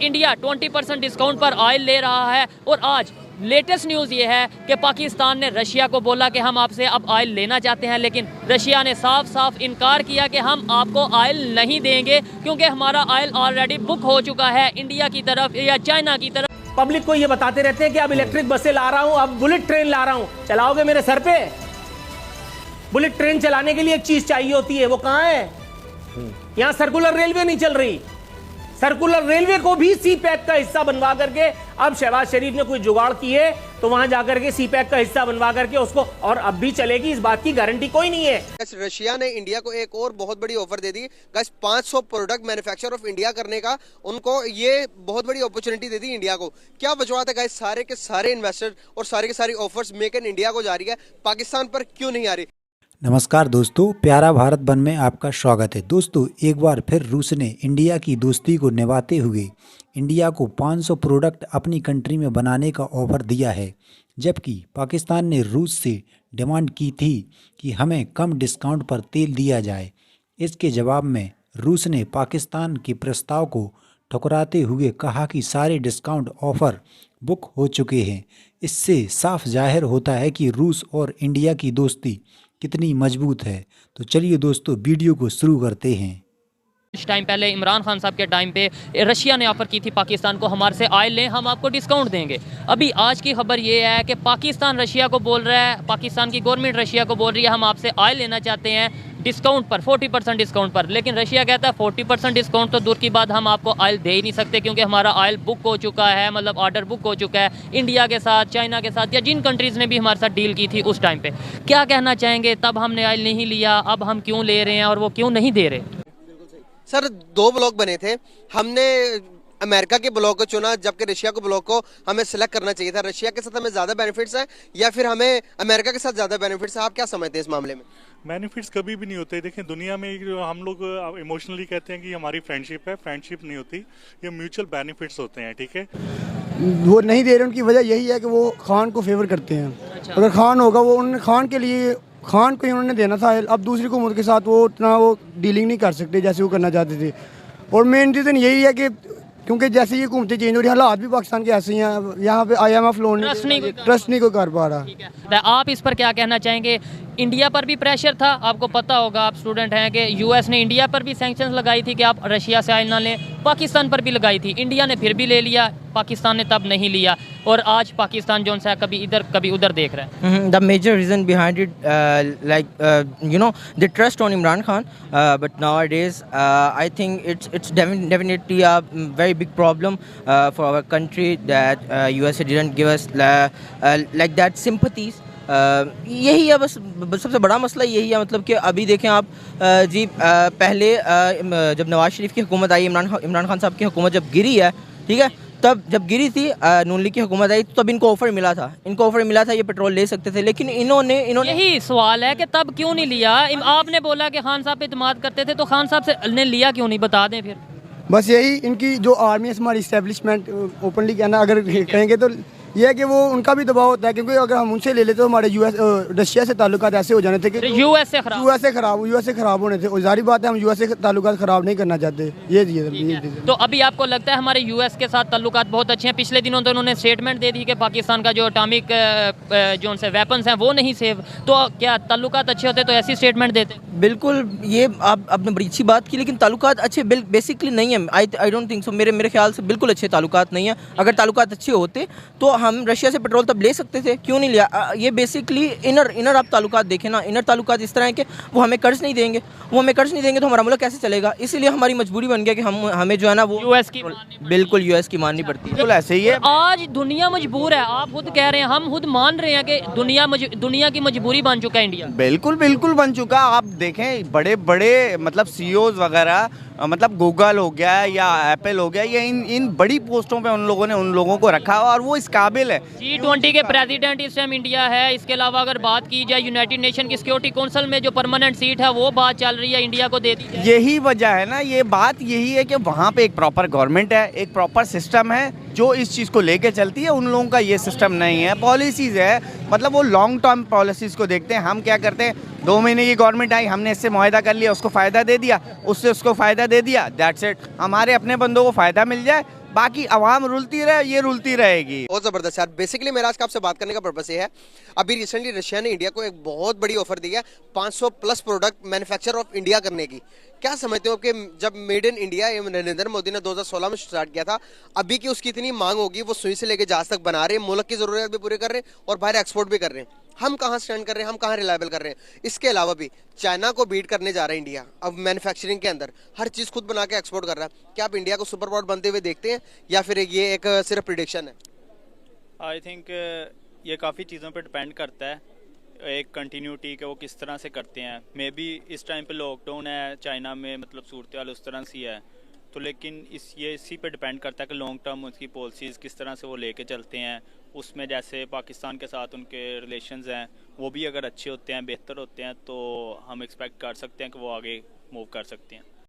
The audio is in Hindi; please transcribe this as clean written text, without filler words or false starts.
इंडिया 20% डिस्काउंट पर ऑयल ले रहा है और आज लेटेस्ट न्यूज़ ये है कि पाकिस्तान ने रशिया को बोला कि हम आपसे अब ऑयल लेना चाहते हैं, लेकिन रशिया ने साफ साफ इनकार किया कि हम आपको ऑयल नहीं देंगे क्योंकि हमारा ऑयल ऑलरेडी बुक हो चुका है इंडिया की तरफ या चाइना की तरफ। पब्लिक को ये बताते रहते हैं कि अब इलेक्ट्रिक बसें ला रहा हूं, अब बुलेट ट्रेन ला रहा हूं, चलाओगे मेरे सर पे? बुलेट ट्रेन चलाने के लिए एक चीज चाहिए होती है, वो कहां है? यहां सर्कुलर रेलवे नहीं चल रही। सर्कुलर रेलवे को भी सी पैक का हिस्सा बनवा करके अब शहबाज शरीफ ने कोई जुगाड़ की है तो वहां जाकर के सी पैक का हिस्सा बनवा करके उसको, और अब भी चलेगी, इस बात की गारंटी कोई नहीं है। रशिया ने इंडिया को एक और बहुत बड़ी offer they the, 500 product manufacture of India करने का। उनको ये बहुत बड़ी अपॉर्चुनिटी दे दी इंडिया को। क्या वजह है गाइस, सारे के सारे इन्वेस्टर और सारे के सारी ऑफर्स मेक इन इंडिया को जा रही है, पाकिस्तान पर क्यों नहीं आ रही? नमस्कार दोस्तों, प्यारा भारत बन में आपका स्वागत है। दोस्तों, एक बार फिर रूस ने इंडिया की दोस्ती को निभाते हुए इंडिया को 500 प्रोडक्ट अपनी कंट्री में बनाने का ऑफर दिया है, जबकि पाकिस्तान ने रूस से डिमांड की थी कि हमें कम डिस्काउंट पर तेल दिया जाए। इसके जवाब में रूस ने पाकिस्तान के प्रस्ताव को ठुकराते हुए कहा कि सारे डिस्काउंट ऑफर बुक हो चुके हैं। इससे साफ जाहिर होता है कि रूस और इंडिया की दोस्ती कितनी मजबूत है। तो चलिए दोस्तों, वीडियो को शुरू करते हैं। कुछ टाइम पहले इमरान खान साहब के टाइम पे रशिया ने ऑफर की थी पाकिस्तान को, हमारे से ऑयल लें, हम आपको डिस्काउंट देंगे। अभी आज की खबर ये है कि पाकिस्तान रशिया को बोल रहा है, पाकिस्तान की गवर्नमेंट रशिया को बोल रही है हम आपसे ऑयल लेना चाहते हैं डिस्काउंट पर, 40% डिस्काउंट पर। लेकिन रशिया कहता है 40% डिस्काउंट तो दूर की बात, हम आपको ऑयल दे ही नहीं सकते क्योंकि हमारा ऑयल बुक हो चुका है, मतलब ऑर्डर बुक हो चुका है इंडिया के साथ, चाइना के साथ या जिन कंट्रीज़ ने भी हमारे साथ डील की थी उस टाइम पे। क्या कहना चाहेंगे, तब हमने ऑयल नहीं लिया, अब हम क्यों ले रहे हैं और वो क्यों नहीं दे रहे? सर, 2 ब्लॉक बने थे, हमने अमेरिका के ब्लॉक को चुना, जबकि रशिया के ब्लॉक को हमें सिलेक्ट करना चाहिए था। रशिया के साथ हमें ज्यादा बेनिफिट्स हैं या फिर हमें अमेरिका के साथ ज्यादा बेनिफिट्स हैं? आप क्या समझते हैं इस मामले में? बेनिफिट्स कभी भी नहीं होते। देखें, दुनिया में जो हम लोग इमोशनली कहते हैं कि हमारी फ्रेंडशिप है, फ्रेंडशिप नहीं होती, ये म्यूचुअल बेनिफिट्स होते हैं। ठीक है, वो नहीं दे रहे, उनकी वजह यही है कि वो खान को फेवर करते हैं। अच्छा। अगर खान होगा, वो उन्होंने खान के लिए, खान को ही उन्होंने देना था। अब दूसरी हुकूमत के साथ वो उतना वो डीलिंग नहीं कर सकते जैसे वो करना चाहते थे। और मेन रीज़न यही है कि क्योंकि जैसे ये हुकूमतें चेंज हो रही है, हालात भी पाकिस्तान के ऐसे ही हैं। यहाँ पे IMF लोन ट्रस्ट नहीं को कर पा रहा। आप इस पर क्या कहना चाहेंगे? इंडिया पर भी प्रेशर था, आपको पता होगा, आप स्टूडेंट हैं, कि यूएस ने इंडिया पर भी सैंक्शंस लगाई थी कि आप रशिया से ऑयल ना लें, पाकिस्तान पर भी लगाई थी, इंडिया ने फिर भी ले लिया, पाकिस्तान ने तब नहीं लिया, और आज पाकिस्तान जो है कभी इधर कभी उधर देख रहा है। The major reason behind it, like the trust on Imran Khan, but nowadays I think it's definitely a very big problem for our country that USA didn't give us like that sympathies. यही है बस सबसे बड़ा मसला यही है। मतलब कि अभी देखें आप जी, पहले जब नवाज शरीफ की हुकूमत आई, इमरान खान साहब की हुकूमत जब गिरी है, ठीक है, तब जब गिरी थी नून लीग की हुकूमत आई, तब इनको ऑफर मिला था, ये पेट्रोल ले सकते थे, लेकिन इन्होंने यही सवाल है कि तब क्यों नहीं लिया? आपने बोला कि खान साहब पे इत्मीनान करते थे, तो खान साहब से ने लिया क्यों नहीं, बता दें फिर। बस यही इनकी जो आर्मी है, हमारी इस्टेब्लिशमेंट, ओपनली कहना अगर कहेंगे तो ये है कि वो उनका भी दबाव होता है, क्योंकि अगर हम उनसे ले लेते तो हमारे रशिया से ताल्लुकात ऐसे हो जाने थे कि यूएस से खराब होने थे। और जारी बात है, हम यूएस से ताल्लुकात खराब नहीं करना चाहते। ये तो अभी आपको लगता है हमारे यूएस के साथ ताल्लुकात बहुत अच्छे हैं? पिछले दिनों तो उन्होंने स्टेटमेंट दे दी कि पाकिस्तान का जो एटॉमिक जो उनसे वेपन्स हैं वो नहीं सेव, तो क्या ताल्लुकात अच्छे होते तो ऐसी स्टेटमेंट देते? बिल्कुल, ये आपने बड़ी अच्छी बात की, लेकिन ताल्लुकात अच्छे बेसिकली नहीं है। आई डोंट थिंक सो, मेरे ख्याल से बिल्कुल अच्छे ताल्लुकात नहीं है। अगर ताल्लुकात अच्छे होते तो हम रशिया से पेट्रोल तब ले सकते थे, क्यों नहीं लिया? ये बेसिकली इनर आप ताल्लुकात देखें ना, इनर ताल्लुकात इस तरह है कि वो हमें कर्ज नहीं देंगे, तो हमारा मुल्क कैसे चलेगा? इसीलिए हमारी मजबूरी बन गया कि हमें जो है ना वो यूएस की माननी पड़ती है। बिल्कुल ऐसे ही है, आज दुनिया मजबूर है, आप खुद कह रहे हैं, हम खुद मान रहे हैं कि दुनिया की मजबूरी बन चुका है इंडिया। बिल्कुल बन चुका। आप देखें, बड़े बड़े मतलब CEOs वगैरह, मतलब गूगल हो गया या एप्पल हो गया, ये इन बड़ी पोस्टों पे उन लोगों को रखा और वो इस काबिल है। G20 के प्रेसिडेंट इस टाइम इंडिया है। इसके अलावा अगर बात की जाए, यूनाइटेड नेशन की सिक्योरिटी काउंसिल में जो परमानेंट सीट है वो बात चल रही है, इंडिया को दे दी जाए। यही वजह है ना, ये बात यही है कि वहाँ पे एक प्रॉपर गवर्नमेंट है, एक प्रॉपर सिस्टम है जो इस चीज़ को लेके चलती है। उन लोगों का ये सिस्टम नहीं है, पॉलिसीज़ है, मतलब वो लॉन्ग टर्म पॉलिसीज़ को देखते हैं। हम क्या करते हैं, 2 महीने की गवर्नमेंट आई, हमने इससे मुआहदा कर लिया, उसको फ़ायदा दे दिया, उससे उसको फ़ायदा दे दिया, दैट्स इट। हमारे अपने बंदों को फ़ायदा मिल जाए बाकी आवाम रुलती रहे, ये रुलती रहेगी। बहुत जबरदस्त यार। बेसिकली मेरा आज का आपसे बात करने का पर्पस ये है, अभी रिसेंटली रशिया ने इंडिया को एक बहुत बड़ी ऑफर दी है 500 plus product manufacture of India करने की। क्या समझते हो कि जब made in India Narendra Modi ने 2016 में स्टार्ट किया था, अभी की उसकी इतनी मांग होगी, वो सुई से लेके जहाज तक बना रहे हैं, मुल्क की जरूरत भी पूरी कर रहे हैं और बाहर एक्सपोर्ट भी कर रहे हैं। हम कहाँ स्टैंड कर रहे हैं, हम कहाँ रिलायबल कर रहे हैं? इसके अलावा भी चाइना को बीट करने जा रहा है इंडिया अब मैन्युफैक्चरिंग के अंदर, हर चीज खुद बना के एक्सपोर्ट कर रहा है। क्या आप इंडिया को सुपर पावर बनते हुए देखते हैं या फिर ये एक सिर्फ प्रिडिक्शन है? आई थिंक ये काफ़ी चीज़ों पर डिपेंड करता है, एक कंटिन्यूटी के वो किस तरह से करते हैं। मे बी इस टाइम पे लॉकडाउन है चाइना में, मतलब सूरत हाल उस तरह से है, तो लेकिन इसी पे डिपेंड करता है कि लॉन्ग टर्म उसकी पॉलिसीज़ किस तरह से वो लेके चलते हैं। उसमें जैसे पाकिस्तान के साथ उनके रिलेशंस हैं, वो भी अगर अच्छे होते हैं, बेहतर होते हैं, तो हम एक्सपेक्ट कर सकते हैं कि वो आगे मूव कर सकते हैं।